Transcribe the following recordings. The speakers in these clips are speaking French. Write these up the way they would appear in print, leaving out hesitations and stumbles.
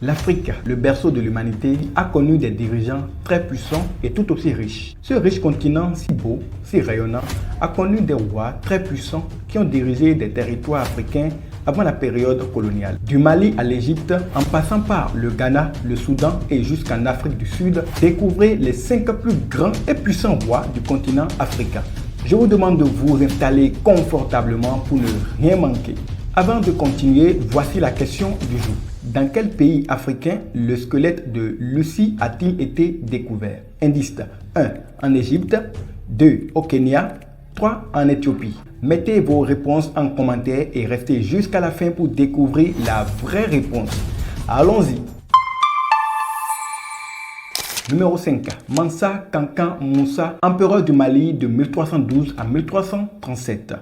L'Afrique, le berceau de l'humanité, a connu des dirigeants très puissants et tout aussi riches. Ce riche continent si beau, si rayonnant, a connu des rois très puissants qui ont dirigé des territoires africains avant la période coloniale. Du Mali à l'Égypte, en passant par le Ghana, le Soudan et jusqu'en Afrique du Sud, découvrez les 5 plus grands et puissants rois du continent africain. Je vous demande de vous installer confortablement pour ne rien manquer. Avant de continuer, voici la question du jour. Dans quel pays africain le squelette de Lucy a-t-il été découvert? Indice 1. En Égypte, 2. Au Kenya, 3. En Éthiopie. Mettez vos réponses en commentaire et restez jusqu'à la fin pour découvrir la vraie réponse. Allons-y. Numéro 5. Mansa Kankan Moussa, empereur du Mali de 1312 à 1337.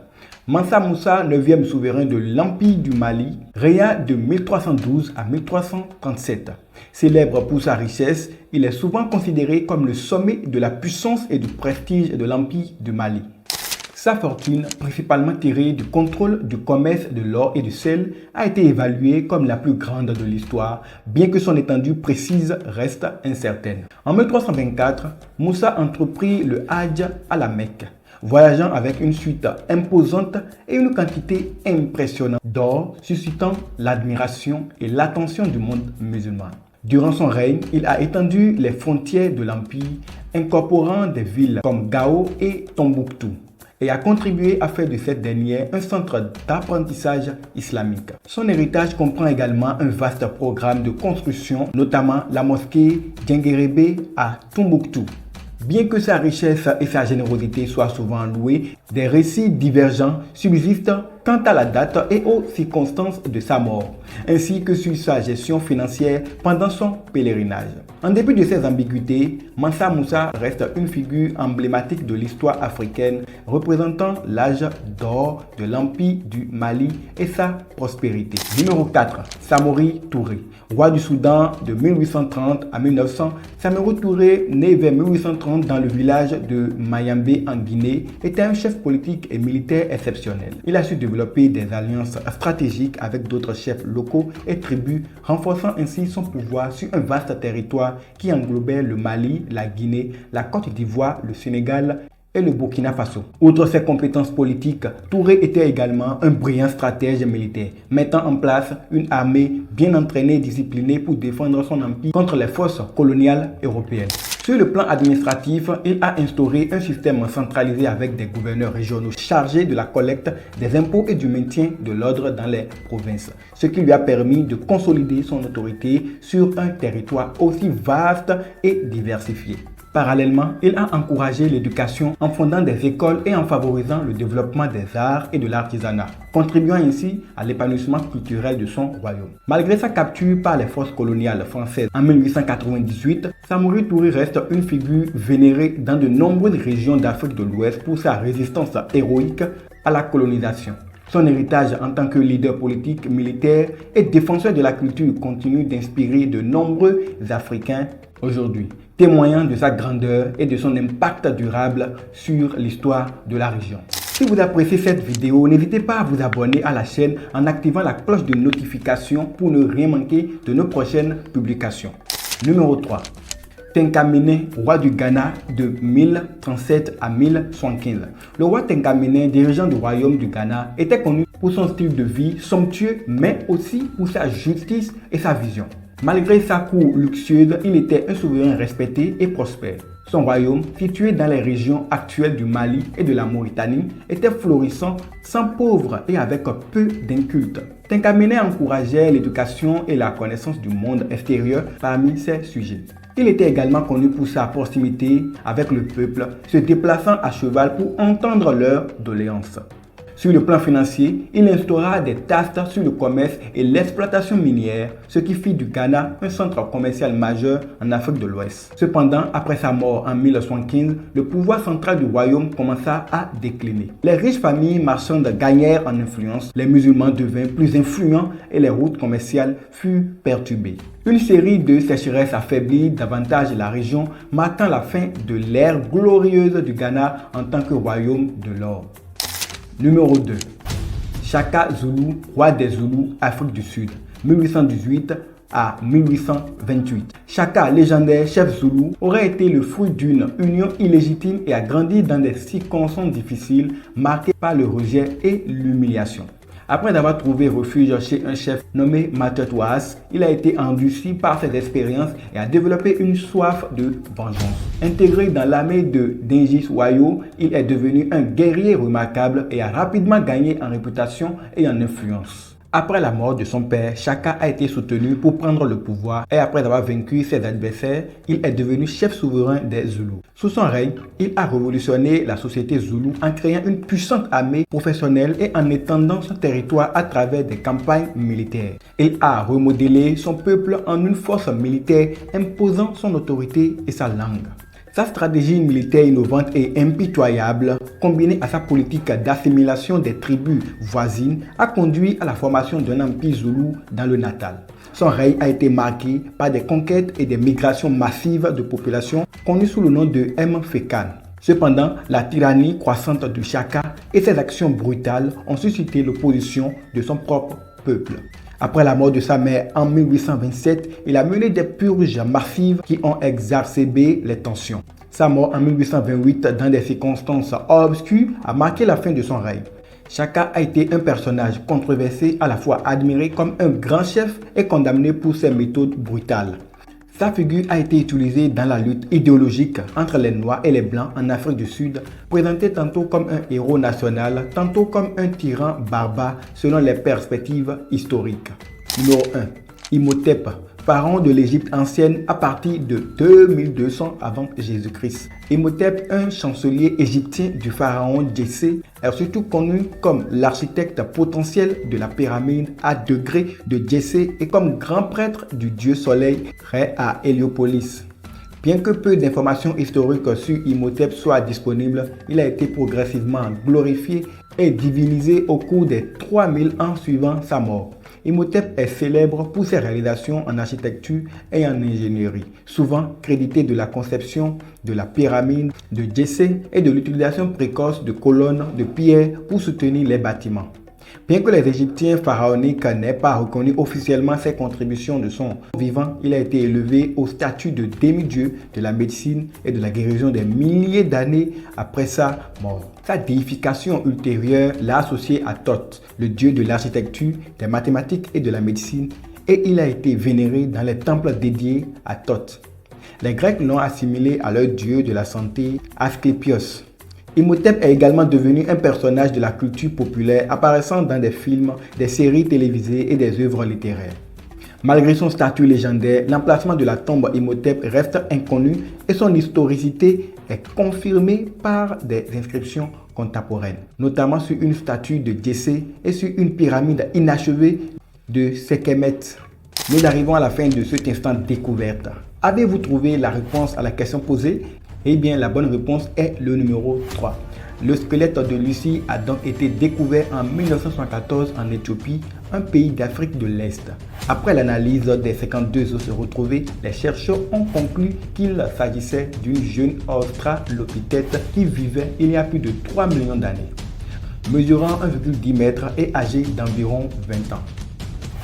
Mansa Moussa, 9e souverain de l'Empire du Mali, régna de 1312 à 1337. Célèbre pour sa richesse, il est souvent considéré comme le sommet de la puissance et du prestige de l'Empire du Mali. Sa fortune, principalement tirée du contrôle du commerce de l'or et du sel, a été évaluée comme la plus grande de l'histoire, bien que son étendue précise reste incertaine. En 1324, Moussa entreprit le Hadj à la Mecque, voyageant avec une suite imposante et une quantité impressionnante d'or, suscitant l'admiration et l'attention du monde musulman. Durant son règne, il a étendu les frontières de l'Empire, incorporant des villes comme Gao et Tombouctou, et a contribué à faire de cette dernière un centre d'apprentissage islamique. Son héritage comprend également un vaste programme de construction, notamment la mosquée Djenguérebé à Tombouctou. Bien que sa richesse et sa générosité soient souvent louées, des récits divergents subsistent quant à la date et aux circonstances de sa mort, ainsi que sur sa gestion financière pendant son pèlerinage. En dépit de ces ambiguïtés, Mansa Moussa reste une figure emblématique de l'histoire africaine, représentant l'âge d'or de l'Empire du Mali et sa prospérité. Numéro 4. Samori Touré, roi du Soudan de 1830 à 1900. Samori Touré, né vers 1830 dans le village de Mayambé en Guinée, était un chef politique et militaire exceptionnel. Il a su développer des alliances stratégiques avec d'autres chefs locaux et tribus, renforçant ainsi son pouvoir sur un vaste territoire qui englobait le Mali, la Guinée, la Côte d'Ivoire, le Sénégal et le Burkina Faso. Outre ses compétences politiques, Touré était également un brillant stratège militaire, mettant en place une armée bien entraînée et disciplinée pour défendre son empire contre les forces coloniales européennes. Sur le plan administratif, il a instauré un système centralisé avec des gouverneurs régionaux chargés de la collecte des impôts et du maintien de l'ordre dans les provinces, ce qui lui a permis de consolider son autorité sur un territoire aussi vaste et diversifié. Parallèlement, il a encouragé l'éducation en fondant des écoles et en favorisant le développement des arts et de l'artisanat, contribuant ainsi à l'épanouissement culturel de son royaume. Malgré sa capture par les forces coloniales françaises en 1898, Samori Touré reste une figure vénérée dans de nombreuses régions d'Afrique de l'Ouest pour sa résistance héroïque à la colonisation. Son héritage en tant que leader politique, militaire et défenseur de la culture continue d'inspirer de nombreux Africains aujourd'hui, témoignant de sa grandeur et de son impact durable sur l'histoire de la région. Si vous appréciez cette vidéo, n'hésitez pas à vous abonner à la chaîne en activant la cloche de notification pour ne rien manquer de nos prochaines publications. Numéro 3. Tenkamene, roi du Ghana de 1037 à 1075. Le roi Tenkamene, dirigeant du royaume du Ghana, était connu pour son style de vie somptueux, mais aussi pour sa justice et sa vision. Malgré sa cour luxueuse, il était un souverain respecté et prospère. Son royaume, situé dans les régions actuelles du Mali et de la Mauritanie, était florissant, sans pauvres et avec peu d'incultes. Tenkamene encourageait l'éducation et la connaissance du monde extérieur parmi ses sujets. Il était également connu pour sa proximité avec le peuple, se déplaçant à cheval pour entendre leurs doléances. Sur le plan financier, il instaura des taxes sur le commerce et l'exploitation minière, ce qui fit du Ghana un centre commercial majeur en Afrique de l'Ouest. Cependant, après sa mort en 1915, le pouvoir central du royaume commença à décliner. Les riches familles marchandes gagnèrent en influence, les musulmans devinrent plus influents et les routes commerciales furent perturbées. Une série de sécheresses affaiblit davantage la région, marquant la fin de l'ère glorieuse du Ghana en tant que royaume de l'or. Numéro 2. Shaka Zulu, roi des Zoulous, Afrique du Sud, 1818 à 1828. Chaka, légendaire chef zoulou, aurait été le fruit d'une union illégitime et a grandi dans des circonstances difficiles marquées par le rejet et l'humiliation. Après avoir trouvé refuge chez un chef nommé Matotouas, il a été endurci par ses expériences et a développé une soif de vengeance. Intégré dans l'armée de Dengis Wayo, il est devenu un guerrier remarquable et a rapidement gagné en réputation et en influence. Après la mort de son père, Chaka a été soutenu pour prendre le pouvoir et après avoir vaincu ses adversaires, il est devenu chef souverain des Zoulous. Sous son règne, il a révolutionné la société zoulou en créant une puissante armée professionnelle et en étendant son territoire à travers des campagnes militaires. Il a remodelé son peuple en une force militaire imposant son autorité et sa langue. Sa stratégie militaire innovante et impitoyable, combinée à sa politique d'assimilation des tribus voisines, a conduit à la formation d'un empire zoulou dans le Natal. Son règne a été marqué par des conquêtes et des migrations massives de populations connues sous le nom de Mfekan. Cependant, la tyrannie croissante de Chaka et ses actions brutales ont suscité l'opposition de son propre peuple. Après la mort de sa mère en 1827, il a mené des purges massives qui ont exacerbé les tensions. Sa mort en 1828 dans des circonstances obscures a marqué la fin de son règne. Chaka a été un personnage controversé, à la fois admiré comme un grand chef et condamné pour ses méthodes brutales. Sa figure a été utilisée dans la lutte idéologique entre les Noirs et les Blancs en Afrique du Sud, présenté tantôt comme un héros national, tantôt comme un tyran barbare selon les perspectives historiques. Numéro 1. Imhotep, pharaon de l'Égypte ancienne à partir de 2200 avant Jésus-Christ. Imhotep, un chancelier égyptien du pharaon Djessé, est surtout connu comme l'architecte potentiel de la pyramide à degrés de Djessé et comme grand prêtre du dieu soleil Ré à Héliopolis. Bien que peu d'informations historiques sur Imhotep soient disponibles, il a été progressivement glorifié et divinisé au cours des 3000 ans suivant sa mort. Imhotep est célèbre pour ses réalisations en architecture et en ingénierie, souvent crédité de la conception de la pyramide de Djessé et de l'utilisation précoce de colonnes de pierre pour soutenir les bâtiments. Bien que les Égyptiens pharaoniques n'aient pas reconnu officiellement ses contributions de son vivant, il a été élevé au statut de demi-dieu de la médecine et de la guérison des milliers d'années après sa mort. Sa déification ultérieure l'a associé à Thoth, le dieu de l'architecture, des mathématiques et de la médecine, et il a été vénéré dans les temples dédiés à Thoth. Les Grecs l'ont assimilé à leur dieu de la santé, Asclépios. Imhotep est également devenu un personnage de la culture populaire apparaissant dans des films, des séries télévisées et des œuvres littéraires. Malgré son statut légendaire, l'emplacement de la tombe Imhotep reste inconnu et son historicité est confirmée par des inscriptions contemporaines, notamment sur une statue de Djessé et sur une pyramide inachevée de Sekhmet. Nous arrivons à la fin de cet instant découverte. Avez-vous trouvé la réponse à la question posée? Eh bien, la bonne réponse est le numéro 3. Le squelette de Lucie a donc été découvert en 1974 en Éthiopie, un pays d'Afrique de l'Est. Après l'analyse des 52 os retrouvés, les chercheurs ont conclu qu'il s'agissait d'une jeune australopithèque qui vivait il y a plus de 3 millions d'années, mesurant 1,10 m et âgée d'environ 20 ans.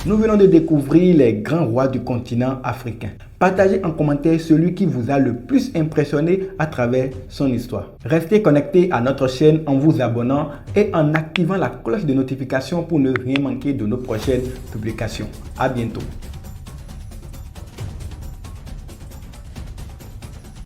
Nous venons de découvrir les grands rois du continent africain. Partagez en commentaire celui qui vous a le plus impressionné à travers son histoire. Restez connectés à notre chaîne en vous abonnant et en activant la cloche de notification pour ne rien manquer de nos prochaines publications. À bientôt.